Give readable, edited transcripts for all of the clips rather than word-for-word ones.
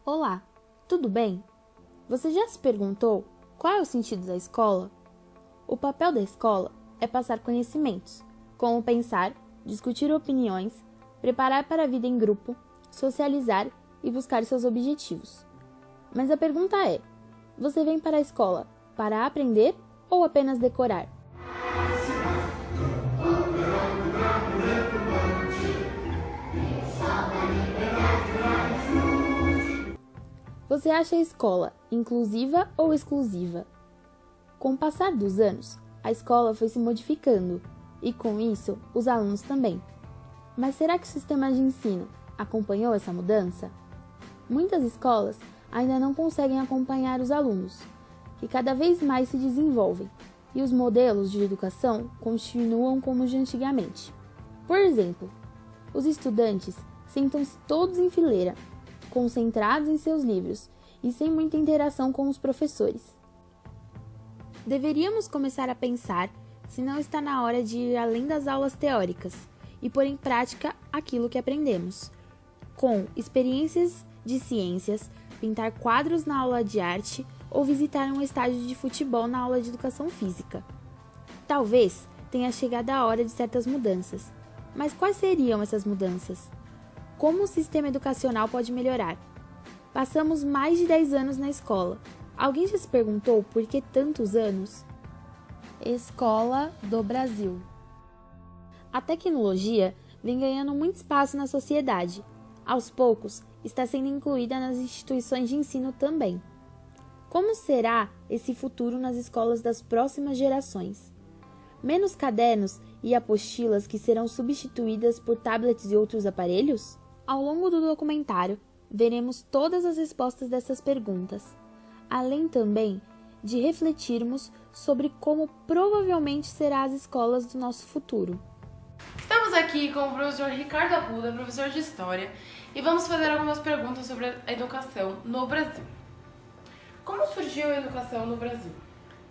Olá, tudo bem? Você já se perguntou qual é o sentido da escola? O papel da escola é passar conhecimentos, como pensar, discutir opiniões, preparar para a vida em grupo, socializar e buscar seus objetivos. Mas a pergunta é: você vem para a escola para aprender ou apenas decorar? Você acha a escola inclusiva ou exclusiva? Com o passar dos anos, a escola foi se modificando e, com isso, os alunos também. Mas será que o sistema de ensino acompanhou essa mudança? Muitas escolas ainda não conseguem acompanhar os alunos, que cada vez mais se desenvolvem, e os modelos de educação continuam como os de antigamente. Por exemplo, os estudantes sentam-se todos em fileira, concentrados em seus livros e sem muita interação com os professores. Deveríamos começar a pensar se não está na hora de ir além das aulas teóricas e pôr em prática aquilo que aprendemos, com experiências de ciências, pintar quadros na aula de arte ou visitar um estádio de futebol na aula de educação física. Talvez tenha chegado a hora de certas mudanças, mas quais seriam essas mudanças? Como o sistema educacional pode melhorar? Passamos mais de 10 anos na escola. Alguém já se perguntou por que tantos anos? Escola do Brasil. A tecnologia vem ganhando muito espaço na sociedade. Aos poucos, está sendo incluída nas instituições de ensino também. Como será esse futuro nas escolas das próximas gerações? Menos cadernos e apostilas que serão substituídas por tablets e outros aparelhos? Ao longo do documentário, veremos todas as respostas dessas perguntas, além também de refletirmos sobre como provavelmente serão as escolas do nosso futuro. Estamos aqui com o professor Ricardo Arruda, professor de História, e vamos fazer algumas perguntas sobre a educação no Brasil. Como surgiu a educação no Brasil?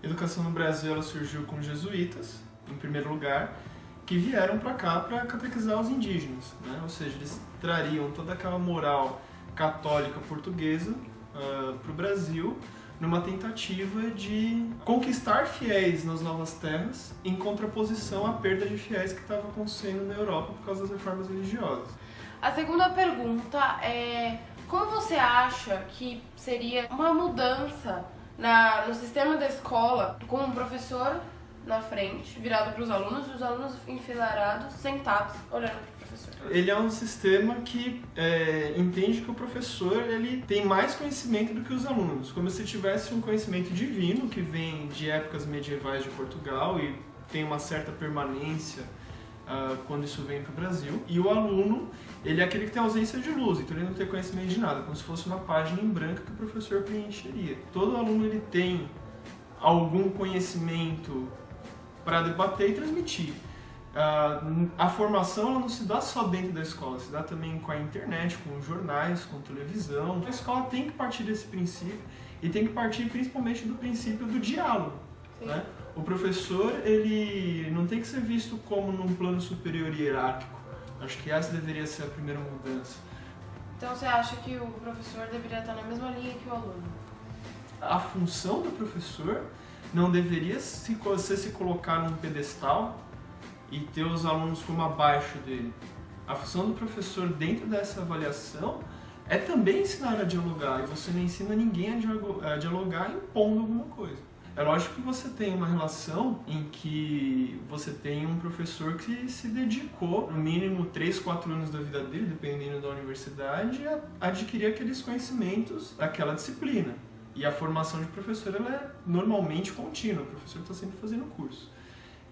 A educação no Brasil ela surgiu com os jesuítas, em primeiro lugar, que vieram para cá para catequizar os indígenas, né? Ou seja, eles trariam toda aquela moral católica portuguesa para o Brasil, numa tentativa de conquistar fiéis nas novas terras, em contraposição à perda de fiéis que estava acontecendo na Europa por causa das reformas religiosas. A segunda pergunta é: como você acha que seria uma mudança no sistema da escola com um professor na frente, virado para os alunos, e os alunos enfileirados, sentados, olhando para o professor? Ele é um sistema que entende que o professor ele tem mais conhecimento do que os alunos, como se tivesse um conhecimento divino que vem de épocas medievais de Portugal e tem uma certa permanência quando isso vem para o Brasil. E o aluno, ele é aquele que tem ausência de luz, então ele não tem conhecimento de nada, como se fosse uma página em branco que o professor preencheria. Todo aluno ele tem algum conhecimento para debater e transmitir. A formação ela não se dá só dentro da escola, se dá também com a internet, com jornais, com televisão. A escola tem que partir desse princípio e tem que partir principalmente do princípio do diálogo, né? O professor ele não tem que ser visto como num plano superior hierárquico. Acho que essa deveria ser a primeira mudança. Então você acha que o professor deveria estar na mesma linha que o aluno? A função do professor não deveria se colocar num pedestal e ter os alunos como abaixo dele. A função do professor dentro dessa avaliação é também ensinar a dialogar, e você não ensina ninguém a dialogar impondo alguma coisa. É lógico que você tem uma relação em que você tem um professor que se dedicou, no mínimo 3, 4 anos da vida dele, dependendo da universidade, a adquirir aqueles conhecimentos daquela disciplina. E a formação de professor ela é normalmente contínua, o professor está sempre fazendo curso.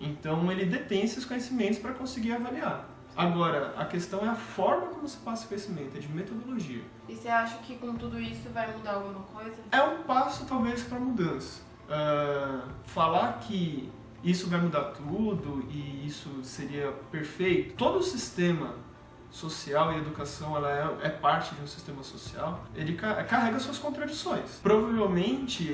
Então ele detém esses conhecimentos para conseguir avaliar. Agora, a questão é a forma como se passa o conhecimento, é de metodologia. E você acha que com tudo isso vai mudar alguma coisa? É um passo talvez para a mudança. Falar que isso vai mudar tudo e isso seria perfeito, todo o sistema social e educação ela é parte de um sistema social, ele carrega suas contradições. Provavelmente,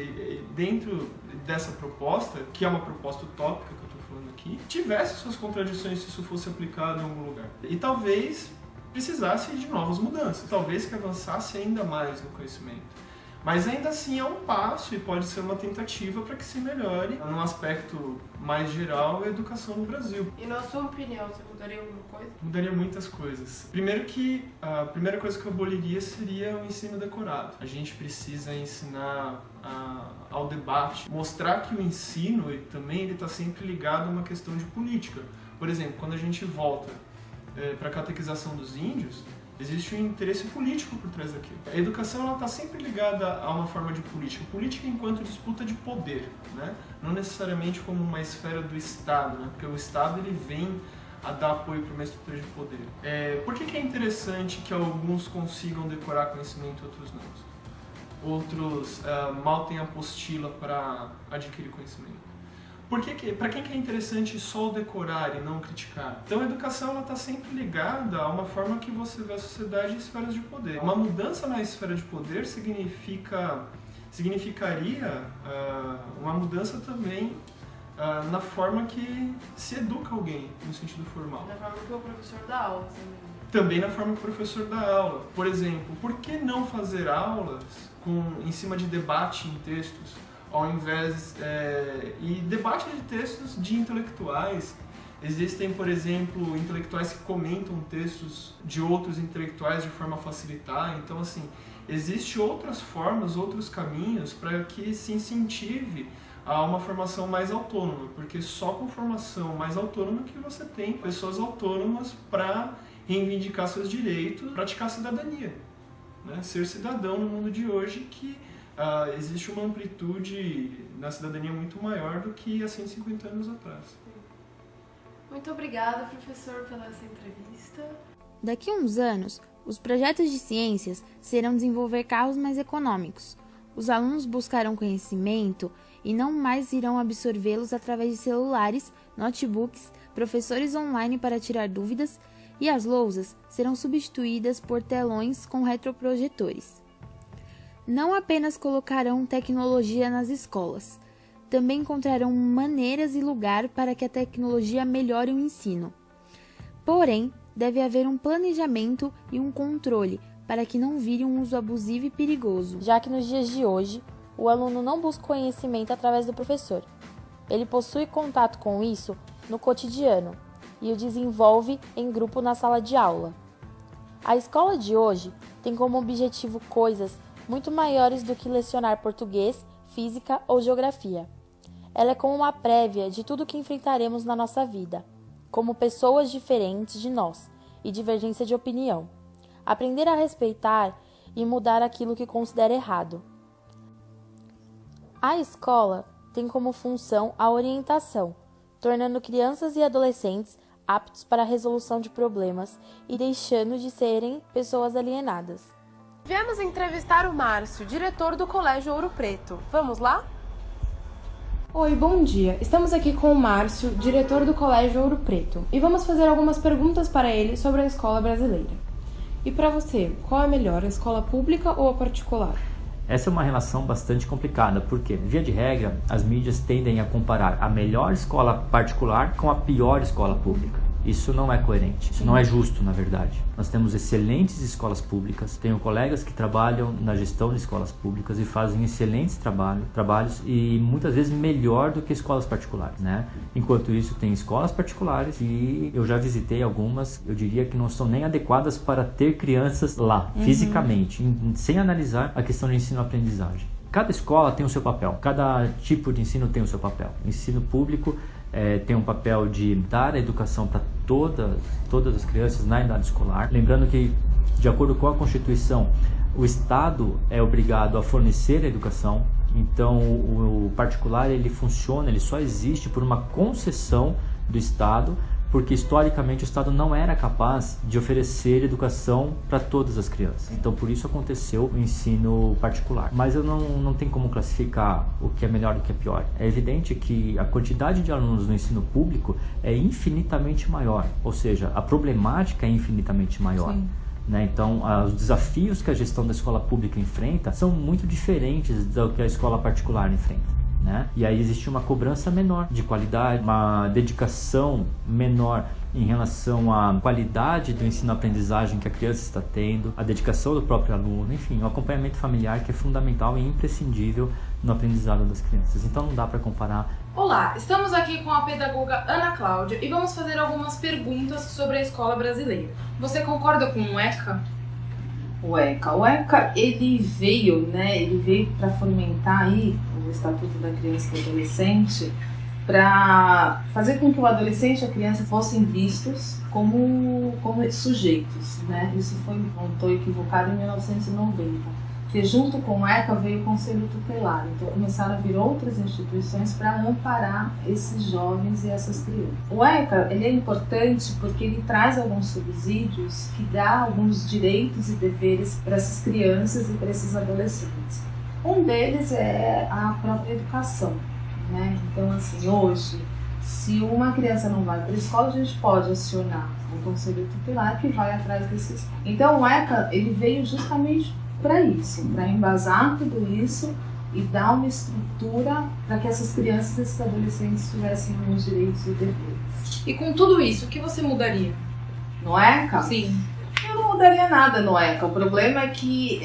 dentro dessa proposta, que é uma proposta utópica que eu estou falando aqui, tivesse suas contradições se isso fosse aplicado em algum lugar. E talvez precisasse de novas mudanças, talvez que avançasse ainda mais no conhecimento. Mas ainda assim é um passo e pode ser uma tentativa para que se melhore, num aspecto mais geral, a educação no Brasil. E na sua opinião, você mudaria alguma coisa? Mudaria muitas coisas. Primeiro que a primeira coisa que eu aboliria seria o ensino decorado. A gente precisa ensinar ao debate, mostrar que o ensino também está sempre ligado a uma questão de política. Por exemplo, quando a gente volta para a catequização dos índios, existe um interesse político por trás daquilo. A educação está sempre ligada a uma forma de política. Política enquanto disputa de poder, né? Não necessariamente como uma esfera do Estado, né? Porque o Estado ele vem a dar apoio para uma estrutura de poder. Por que é interessante que alguns consigam decorar conhecimento e outros não? Outros mal têm apostila para adquirir conhecimento. Para quem que é interessante só decorar e não criticar? Então a educação está sempre ligada a uma forma que você vê a sociedade em esferas de poder. Uma mudança na esfera de poder significaria uma mudança também na forma que se educa alguém, no sentido formal. Na forma que o professor dá aula também. Também na forma que o professor dá aula. Por exemplo, por que não fazer aulas em cima de debate em textos? Ao invés e debate de textos de intelectuais. Existem, por exemplo, intelectuais que comentam textos de outros intelectuais de forma a facilitar. Então, assim, existem outras formas, outros caminhos para que se incentive a uma formação mais autônoma, porque só com formação mais autônoma que você tem pessoas autônomas para reivindicar seus direitos, praticar cidadania, né? Ser cidadão no mundo de hoje que existe uma amplitude na cidadania muito maior do que há 150 anos atrás. Muito obrigada, professor, pela essa entrevista. Daqui a uns anos, os projetos de ciências serão desenvolver carros mais econômicos. Os alunos buscarão conhecimento e não mais irão absorvê-los através de celulares, notebooks, professores online para tirar dúvidas, e as lousas serão substituídas por telões com retroprojetores. Não apenas colocarão tecnologia nas escolas, também encontrarão maneiras e lugar para que a tecnologia melhore o ensino. Porém, deve haver um planejamento e um controle para que não vire um uso abusivo e perigoso. Já que nos dias de hoje, o aluno não busca conhecimento através do professor. Ele possui contato com isso no cotidiano e o desenvolve em grupo na sala de aula. A escola de hoje tem como objetivo coisas muito maiores do que lecionar português, física ou geografia. Ela é como uma prévia de tudo que enfrentaremos na nossa vida, como pessoas diferentes de nós e divergência de opinião. Aprender a respeitar e mudar aquilo que considera errado. A escola tem como função a orientação, tornando crianças e adolescentes aptos para a resolução de problemas e deixando de serem pessoas alienadas. Viemos entrevistar o Márcio, diretor do Colégio Ouro Preto. Vamos lá? Oi, bom dia. Estamos aqui com o Márcio, diretor do Colégio Ouro Preto, e vamos fazer algumas perguntas para ele sobre a escola brasileira. E para você, qual é melhor, a escola pública ou a particular? Essa é uma relação bastante complicada, porque, via de regra, as mídias tendem a comparar a melhor escola particular com a pior escola pública. Isso não é coerente, isso não é justo, na verdade. Nós temos excelentes escolas públicas, tenho colegas que trabalham na gestão de escolas públicas e fazem excelentes trabalhos e muitas vezes melhor do que escolas particulares, né? Enquanto isso, tem escolas particulares e eu já visitei algumas, eu diria que não são nem adequadas para ter crianças lá, fisicamente, sem analisar a questão de ensino-aprendizagem. Cada escola tem o seu papel, cada tipo de ensino tem o seu papel. O ensino público tem um papel de dar a educação para todas as crianças na idade escolar. Lembrando que, de acordo com a Constituição, o Estado é obrigado a fornecer a educação. Então, o particular ele funciona, ele só existe por uma concessão do Estado, porque historicamente o Estado não era capaz de oferecer educação para todas as crianças. Então por isso aconteceu o ensino particular. Mas eu não tenho como classificar o que é melhor e o que é pior. É evidente que a quantidade de alunos no ensino público é infinitamente maior, ou seja, a problemática é infinitamente maior. Né? Então, os desafios que a gestão da escola pública enfrenta são muito diferentes do que a escola particular enfrenta. né? E aí existe uma cobrança menor de qualidade, uma dedicação menor em relação à qualidade do ensino-aprendizagem que a criança está tendo, a dedicação do próprio aluno, enfim, o acompanhamento familiar que é fundamental e imprescindível no aprendizado das crianças. Então não dá para comparar. Olá, estamos aqui com a pedagoga Ana Cláudia e vamos fazer algumas perguntas sobre a escola brasileira. Você concorda com o ECA? O ECA, ele veio para fomentar aí o Estatuto da Criança e do Adolescente, para fazer com que o adolescente e a criança fossem vistos como sujeitos, né? Isso estou equivocado, em 1990. Porque junto com o ECA veio o Conselho Tutelar, então começaram a vir outras instituições para amparar esses jovens e essas crianças. O ECA ele é importante porque ele traz alguns subsídios que dá alguns direitos e deveres para essas crianças e para esses adolescentes. Um deles é a própria educação, né? Então, assim, hoje, se uma criança não vai para a escola, a gente pode acionar o Conselho Tutelar que vai atrás desses. Então, o ECA ele veio justamente para isso, para embasar tudo isso e dar uma estrutura para que essas crianças e esses adolescentes tivessem alguns direitos e deveres. E com tudo isso, o que você mudaria? No ECA? Sim. Eu não mudaria nada no ECA. O problema é que,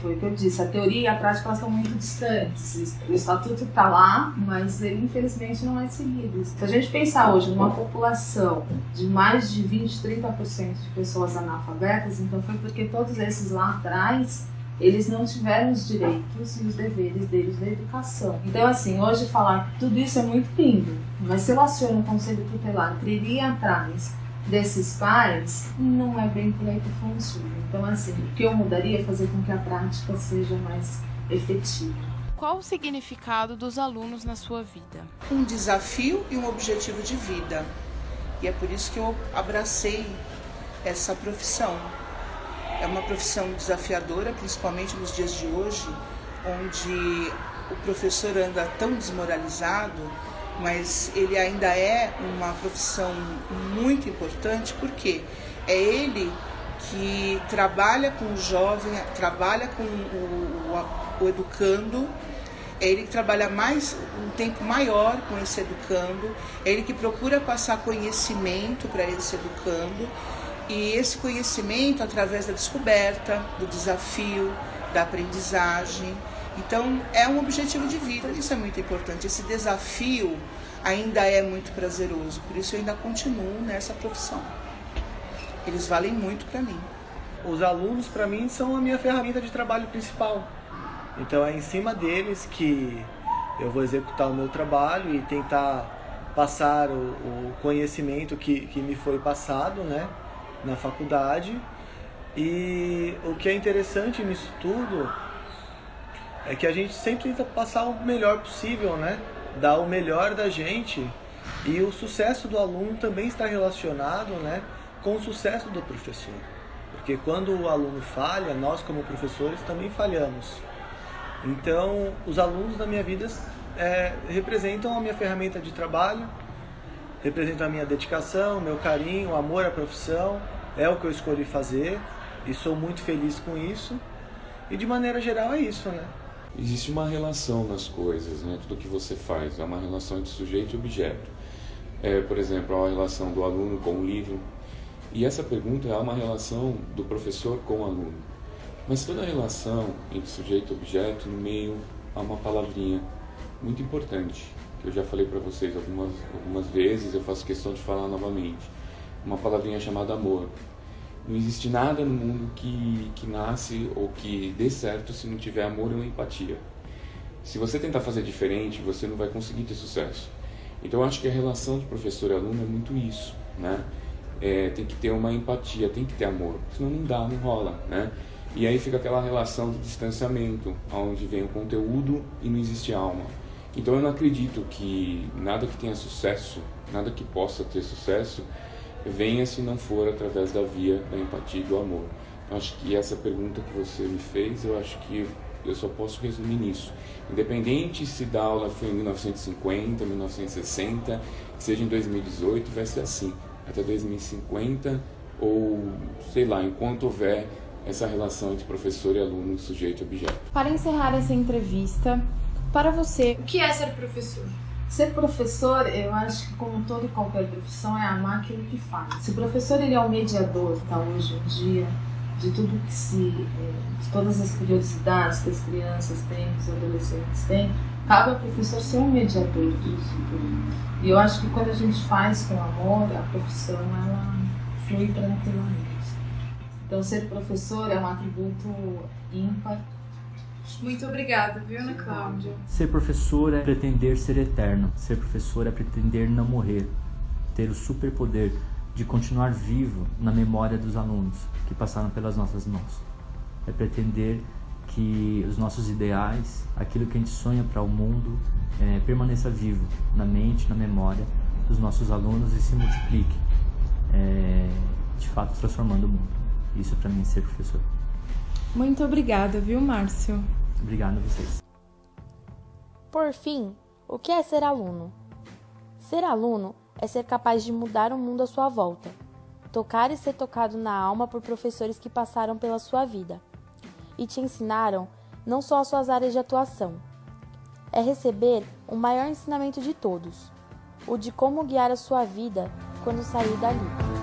foi o que eu disse, a teoria e a prática elas estão muito distantes. O estatuto está lá, mas ele infelizmente não é seguido. Se a gente pensar hoje numa população de mais de 20, 30% de pessoas analfabetas, então foi porque todos esses lá atrás eles não tiveram os direitos e os deveres deles da educação. Então, assim, hoje falar que tudo isso é muito lindo, mas se eu aciono o Conselho Tutelar, queria atrás desses pais, não é bem por aí que funciona. Então, assim, o que eu mudaria é fazer com que a prática seja mais efetiva. Qual o significado dos alunos na sua vida? Um desafio e um objetivo de vida. E é por isso que eu abracei essa profissão. É uma profissão desafiadora, principalmente nos dias de hoje, onde o professor anda tão desmoralizado, mas ele ainda é uma profissão muito importante, porque é ele que trabalha com o jovem, trabalha com o educando, é ele que trabalha um tempo maior com esse educando, é ele que procura passar conhecimento para esse educando, e esse conhecimento através da descoberta, do desafio, da aprendizagem. Então, é um objetivo de vida, isso é muito importante. Esse desafio ainda é muito prazeroso, por isso eu ainda continuo nessa profissão. Eles valem muito para mim. Os alunos, para mim, são a minha ferramenta de trabalho principal. Então, é em cima deles que eu vou executar o meu trabalho e tentar passar o conhecimento que me foi passado, né, na faculdade. E o que é interessante nisso tudo é que a gente sempre tenta passar o melhor possível, né? Dar o melhor da gente, e o sucesso do aluno também está relacionado, né, com o sucesso do professor. Porque quando o aluno falha, nós como professores também falhamos. Então, os alunos da minha vida representam a minha ferramenta de trabalho, representam a minha dedicação, meu carinho, o amor à profissão, é o que eu escolhi fazer e sou muito feliz com isso. E de maneira geral é isso, né? Existe uma relação nas coisas, né? Tudo que você faz é uma relação entre sujeito e objeto. Por exemplo, a relação do aluno com o livro. E essa pergunta é uma relação do professor com o aluno. Mas toda relação entre sujeito e objeto, no meio, há uma palavrinha muito importante, que eu já falei para vocês algumas vezes, eu faço questão de falar novamente. Uma palavrinha chamada amor. Não existe nada no mundo que nasce ou que dê certo se não tiver amor ou empatia. Se você tentar fazer diferente, você não vai conseguir ter sucesso. Então eu acho que a relação de professor e aluno é muito isso, né? Tem que ter uma empatia, tem que ter amor, senão não dá, não rola, né? E aí fica aquela relação de distanciamento, onde vem o conteúdo e não existe alma. Então eu não acredito que nada que tenha sucesso, nada que possa ter sucesso, venha se não for através da via da empatia e do amor. Eu acho que essa pergunta que você me fez, eu acho que eu só posso resumir nisso. Independente se da aula foi em 1950, 1960, seja em 2018, vai ser assim, até 2050, ou sei lá, enquanto houver essa relação entre professor e aluno, sujeito e objeto. Para encerrar essa entrevista, para você, o que é ser professor? Ser professor, eu acho que como toda e qualquer profissão, é amar aquilo que faz. Se o professor ele é o mediador, tá, hoje em dia, de tudo de todas as curiosidades que as crianças têm, que os adolescentes têm, cabe ao professor ser um mediador disso tudo. E eu acho que quando a gente faz com amor, a profissão ela flui tranquilamente. Então ser professor é um atributo ímpar. Muito obrigada, viu, Ana Cláudia? Ser professor é pretender ser eterno. Ser professor é pretender não morrer. Ter o superpoder de continuar vivo na memória dos alunos que passaram pelas nossas mãos. É pretender que os nossos ideais, aquilo que a gente sonha para o mundo, permaneça vivo na mente, na memória dos nossos alunos e se multiplique, de fato transformando o mundo. Isso para mim é ser professor. Muito obrigada, viu, Márcio? Obrigado a vocês. Por fim, o que é ser aluno? Ser aluno é ser capaz de mudar o mundo à sua volta, tocar e ser tocado na alma por professores que passaram pela sua vida e te ensinaram não só as suas áreas de atuação. É receber o maior ensinamento de todos, o de como guiar a sua vida quando sair dali.